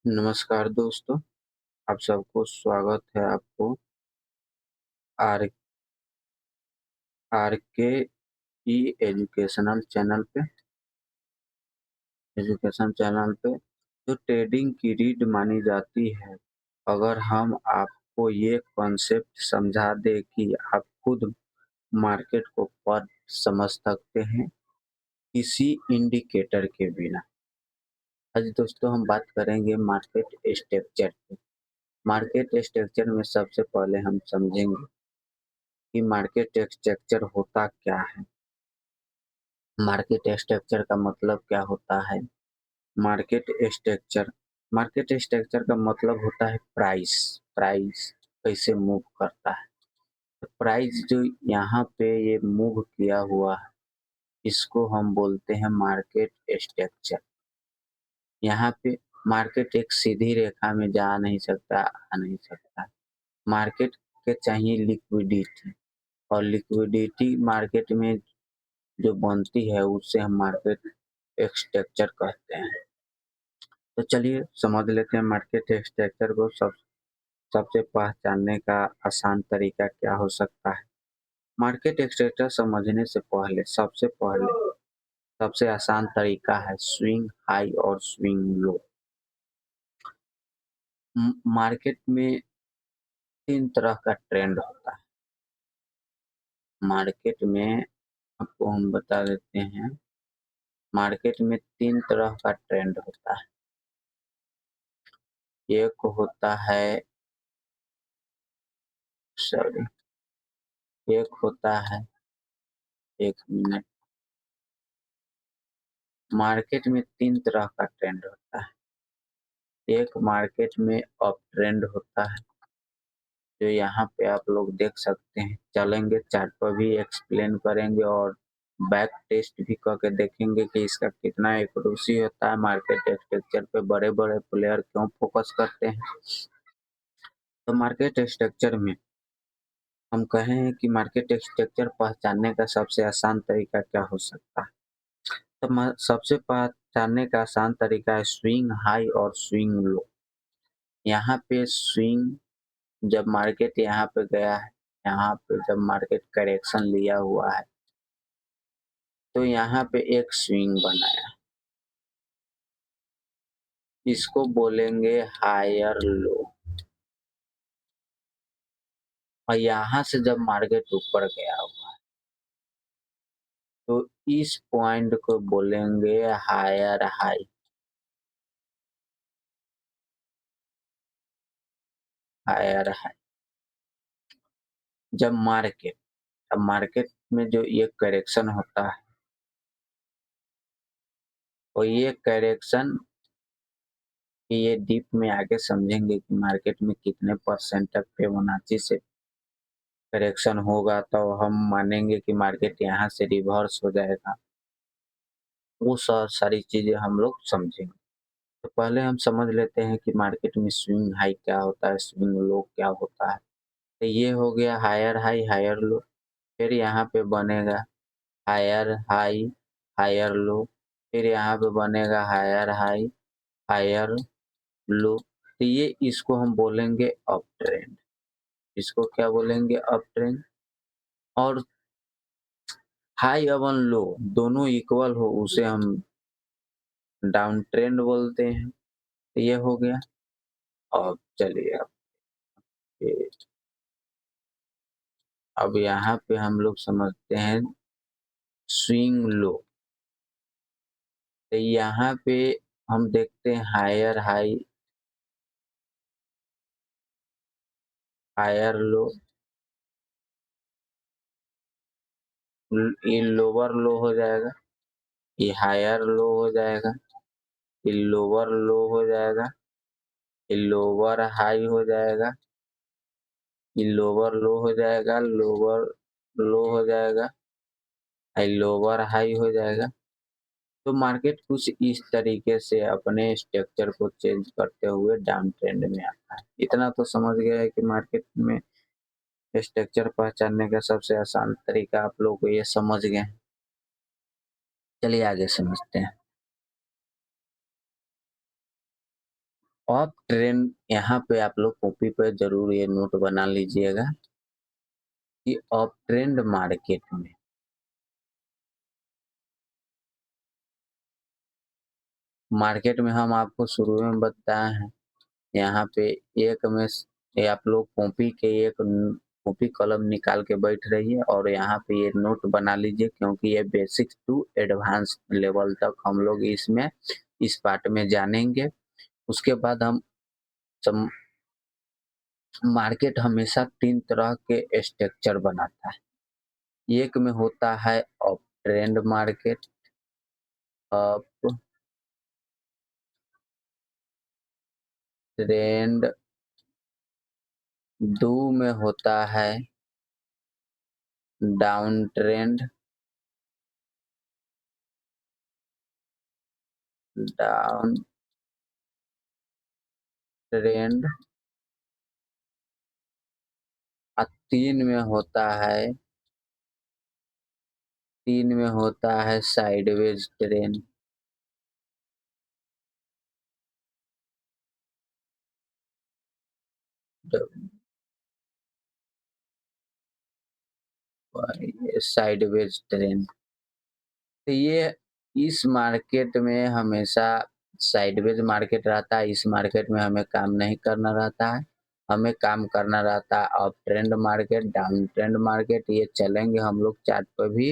नमस्कार दोस्तों, आप सबको स्वागत है आपको आर आर के ई एजुकेशन चैनल पे जो ट्रेडिंग की रीड मानी जाती है। अगर हम आपको ये कॉन्सेप्ट समझा दें कि आप खुद मार्केट को पढ़ समझ सकते हैं किसी इंडिकेटर के बिना। आज दोस्तों हम बात करेंगे मार्केट स्ट्रक्चर पे। मार्केट स्ट्रक्चर में सबसे पहले हम समझेंगे कि मार्केट स्ट्रक्चर होता क्या है। मार्केट स्ट्रक्चर का मतलब क्या होता है? मार्केट स्ट्रक्चर मार्केट स्ट्रक्चर का मतलब होता है प्राइस। प्राइस कैसे मूव करता है? प्राइस जो यहाँ पे ये मूव किया हुआ है, इसको हम बोलते हैं मार्केट स्ट्रक्चर। यहाँ पे मार्केट एक सीधी रेखा में जा नहीं सकता, आ नहीं सकता। मार्केट के चाहिए लिक्विडिटी, और लिक्विडिटी मार्केट में जो बनती है उससे हम मार्केट स्ट्रक्चर कहते हैं। तो चलिए समझ लेते हैं मार्केट स्ट्रक्चर को। सबसे पहचानने का आसान तरीका क्या हो सकता है? मार्केट स्ट्रक्चर समझने से पहले सबसे आसान तरीका है स्विंग हाई और स्विंग लो। मार्केट में तीन तरह का ट्रेंड होता है। मार्केट में आपको हम बता देते हैं, मार्केट में तीन तरह का ट्रेंड होता है। एक होता है सॉरी एक होता है, एक मिनट। मार्केट में तीन तरह का ट्रेंड होता है। एक मार्केट में अप ट्रेंड होता है, जो यहाँ पे आप लोग देख सकते हैं। चलेंगे चार्ट पर भी एक्सप्लेन करेंगे और बैक टेस्ट भी करके देखेंगे कि इसका कितना एक्यूरेसी होता है। मार्केट स्ट्रक्चर पे बड़े बड़े प्लेयर क्यों फोकस करते हैं। तो मार्केट स्ट्रक्चर में हम कहें कि मार्केट स्ट्रक्चर पहचानने का सबसे आसान तरीका क्या हो सकता है? तो सबसे पहचानने का आसान तरीका है स्विंग हाई और स्विंग लो। यहाँ पे स्विंग, जब मार्केट यहाँ पे गया है, यहाँ पे जब मार्केट करेक्शन लिया हुआ है, तो यहाँ पे एक स्विंग बनाया, इसको बोलेंगे हायर लो। और यहाँ से जब मार्केट ऊपर गया हुआ है, तो इस पॉइंट को बोलेंगे हायर हाई। हायर हाई जब मार्केट अब मार्केट में जो ये करेक्शन होता है, और ये करेक्शन ये डीप में आगे समझेंगे कि मार्केट में कितने परसेंट तक फिबोनाची से करेक्शन होगा, तो हम मानेंगे कि मार्केट यहाँ से रिवर्स हो जाएगा। वो सारी चीजें हम लोग समझेंगे। तो पहले हम समझ लेते हैं कि मार्केट में स्विंग हाई क्या होता है, स्विंग लो क्या होता है। तो ये हो गया हायर हाई हायर लो। फिर यहाँ पे बनेगा हायर हाई हायर लो। फिर यहाँ पे बनेगा हायर हाई हायर लो। तो ये इसको हम बोलेंगे अप ट्रेंड। इसको क्या बोलेंगे? Up trend. और हाई एवं लो दोनों इक्वल हो उसे हम डाउन ट्रेंड बोलते हैं। तो ये हो गया। अब चलिए अब यहाँ पे हम लोग समझते हैं स्विंग लो। तो यहाँ पे हम देखते हैं हायर हाई हायर लो। ये लोअर लो हो जाएगा, ये हायर लो हो जाएगा, ये लोअर लो हो जाएगा, ये लोअर हाई हो जाएगा, ये लोअर लो हो जाएगा, लोअर लो हो जाएगा, ये लोअर हाई हो जाएगा। तो मार्केट कुछ इस तरीके से अपने स्ट्रक्चर को चेंज करते हुए डाउन ट्रेंड में आता है। इतना तो समझ गया है कि मार्केट में स्ट्रक्चर पहचानने का सबसे आसान तरीका आप लोग को ये समझ गए हैं। चलिए आगे समझते हैं। आप ट्रेंड यहाँ पे आप लोग कॉपी पे ज़रूर ये नोट बना लीजिएगा कि अप ट्रेंड मार्केट में हम आपको शुरू में बताए हैं, यहाँ पे एक में ये आप लोग कॉपी कलम निकाल के बैठ रहिए और यहाँ पे ये नोट बना लीजिए, क्योंकि ये बेसिक टू एडवांस लेवल तक हम लोग इसमें इस पार्ट में जानेंगे। उसके बाद हम सम मार्केट हमेशा 3 तरह के स्ट्रक्चर बनाता है। एक में होता है up trend market, up trend, 2 में होता है डाउन ट्रेंड, डाउन ट्रेंड, और 3 में होता है साइडवेज ट्रेंड। साइडवेज ट्रेंड, तो ये इस मार्केट में हमेशा साइडवेज मार्केट रहता है। इस मार्केट में हमें काम नहीं करना रहता है, हमें काम करना रहता है up trend market, down trend market. ये चलेंगे हम लोग चार्ट पर भी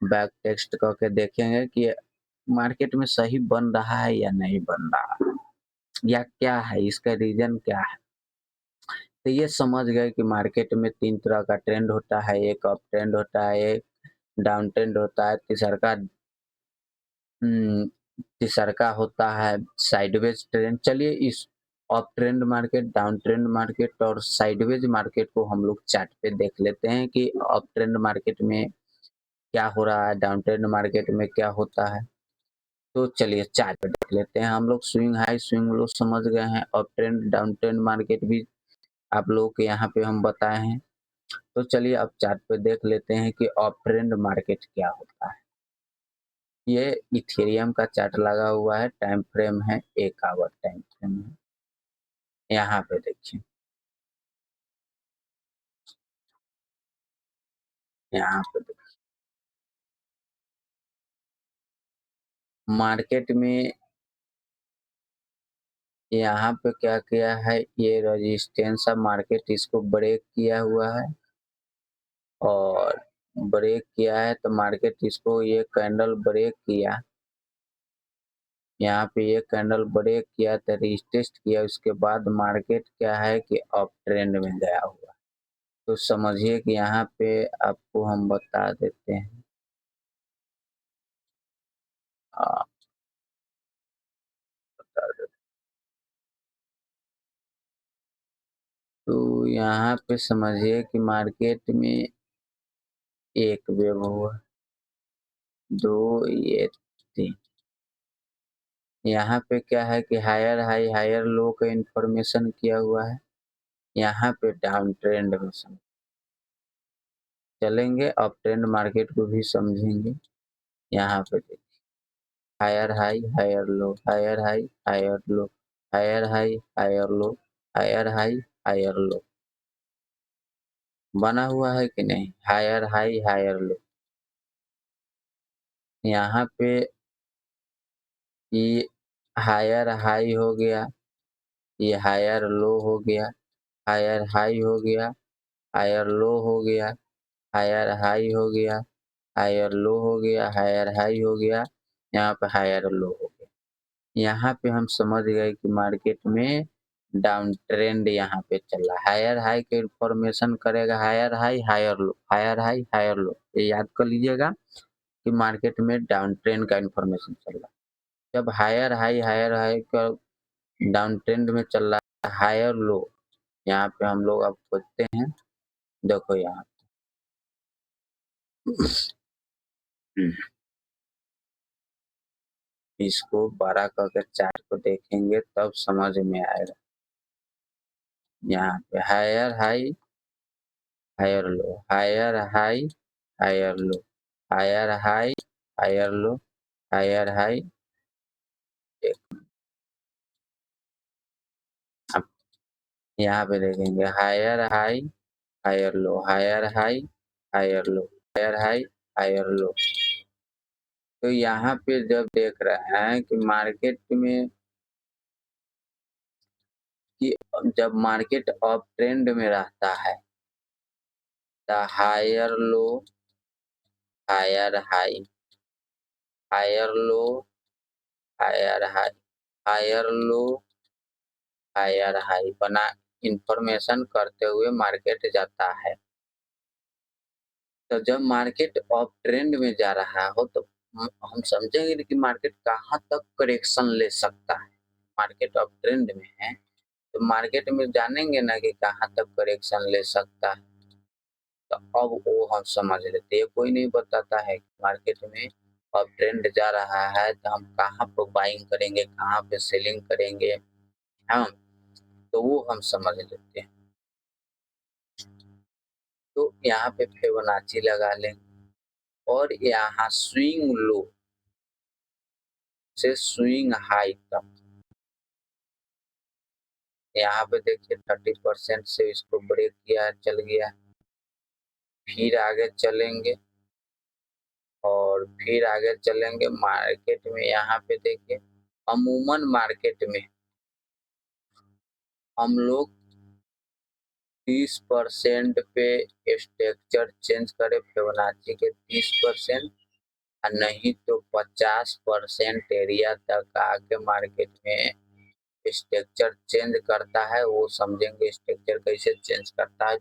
बैक टेस्ट करके देखेंगे कि मार्केट में सही बन रहा है या नहीं बन रहा है, या क्या है इसका रीजन क्या है। तो ये समझ गए कि मार्केट में 3 तरह का ट्रेंड होता है, एक अप ट्रेंड होता है, एक डाउन ट्रेंड होता है, उम, तीसरका होता है साइडवेज ट्रेंड। चलिए इस up trend market, down trend market और साइडवेज मार्केट को हम लोग चार्ट पे देख लेते हैं कि अप ट्रेंड मार्केट में क्या हो रहा है, डाउन ट्रेंड मार्केट में क्या होता है। तो चलिए चार्ट पे देख लेते हैं हम लोग। स्विंग हाई स्विंग लो समझ गए हैं, up trend down trend market भी आप लोगों के यहाँ पे हम बताए हैं। तो चलिए अब चार्ट पे देख लेते हैं कि अप ट्रेंड मार्केट क्या होता है। ये इथेरियम का चार्ट लगा हुआ है, टाइम फ्रेम है 1 आवर टाइम फ्रेम है। यहाँ पे देखिए, यहाँ पे देखिए मार्केट में यहाँ पे क्या किया है, ये रेजिस्टेंस ऑफ मार्केट इसको ब्रेक किया हुआ है, और ब्रेक किया है तो मार्केट इसको ये कैंडल ब्रेक किया, यहाँ पे ये कैंडल ब्रेक किया तो रीटेस्ट किया, उसके बाद मार्केट क्या है कि अप ट्रेंड में गया हुआ। तो समझिए कि यहाँ पे आपको हम बता देते हैं। आ, बता देते तो यहाँ पे समझिए कि मार्केट में एक वेव हुआ, 2, ये 3। यहाँ पे क्या है कि हायर हाई हायर लो का इंफॉर्मेशन किया हुआ है। यहाँ पे डाउन ट्रेंड में चलेंगे, अप ट्रेंड मार्केट को भी समझेंगे। यहाँ पे देखिए higher high higher low, higher high higher low, higher high higher low, higher high higher low बना हुआ है कि नहीं, हायर हाई हायर लो। यहाँ पे ये हायर हाई हो गया, ये हायर लो हो गया, हायर हाई हो गया, हायर लो हो गया, हायर हाई हो गया, हायर लो हो गया, हायर हाई हो गया, यहाँ पे हायर लो हो गया। यहाँ पे हम समझ गए कि मार्केट में डाउन ट्रेंड यहाँ पे चल रहा है। हायर हाई के इन्फॉर्मेशन करेगा higher high higher low, higher high higher low, ये याद कर लीजिएगा कि मार्केट में डाउन ट्रेंड का इन्फॉर्मेशन चल रहा है। जब हायर हाई का डाउन ट्रेंड में चल रहा है, हायर लो, यहाँ पे हम लोग अब खोजते हैं। देखो यहाँ इसको बड़ा करके चार्ट को देखेंगे तब समझ में आएगा। यहाँ पे higher high higher low, higher high higher low, higher high higher low, higher high, यहाँ पे देखेंगे higher high, higher low, higher high, higher low, higher high, higher low. तो यहाँ पे जब देख रहे हैं कि मार्केट में कि जब मार्केट अप ट्रेंड में रहता है, the higher low, higher high, higher low, higher high, higher low, higher high बना इंफॉर्मेशन करते हुए मार्केट जाता है। तो जब मार्केट अप ट्रेंड में जा रहा हो तो हम समझेंगे कि मार्केट कहाँ तक करेक्शन ले सकता है। मार्केट अप ट्रेंड में है तो मार्केट में जानेंगे ना कि कहाँ तक करेक्शन ले सकता है। तो अब वो हम समझ लेते हैं। कोई नहीं बताता है कि मार्केट में अब ट्रेंड जा रहा है तो हम कहाँ पर बाइंग करेंगे, कहाँ पे सेलिंग करेंगे, हाँ, तो वो हम समझ लेते हैं। तो यहाँ पे फिबोनाची लगा लेंगे और यहाँ स्विंग लो से स्विंग हाई तक, यहाँ पे देखिए 30% से इसको ब्रेक किया, चल गया। फिर आगे चलेंगे और फिर आगे चलेंगे मार्केट में। यहाँ पे देखिए अमूमन मार्केट में हम लोग 30% पे स्ट्रक्चर चेंज करें फिबोनाची के 30%, और नहीं तो 50% एरिया तक आके मार्केट में स्ट्रक्चर चेंज करता है। वो समझेंगे स्ट्रक्चर कैसे चेंज करता है,